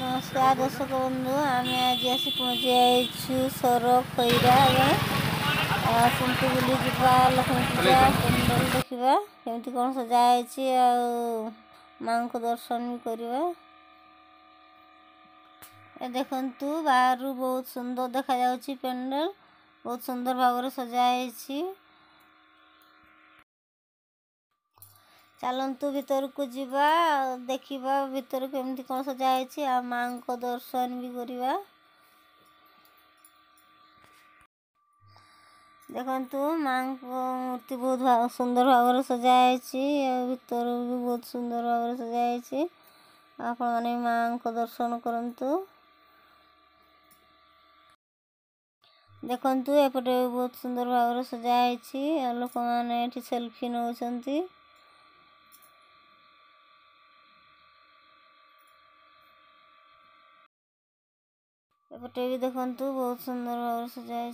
नमस्कार दर्शक बंधु आम आज आसी पहुँची जाइछु सर खैरा आसतु बुली जा लक्ष्मी पूजा पेंडल देखा केमती कौन सजाई माँ को दर्शन भी करवा। देखु बाहर बहुत सुंदर देखा जाउछि पेंडल बहुत सुंदर भाव सजाई। चलतु भीतर को जीवा देखा भीतर केमती कौन सजाई आ माँ को दर्शन भी करवा। देखु माँ को मूर्ति बहुत सुंदर भाव सजाई भीतर भी बहुत सुंदर भाव सजाई आपण मैंने माँ को दर्शन करंतु। देखु एपटे बहुत सुंदर भाव सजाई लोक मैंने सेल्फी नौकरी। एपटे भी देखु बहुत सुंदर भाव सजाई।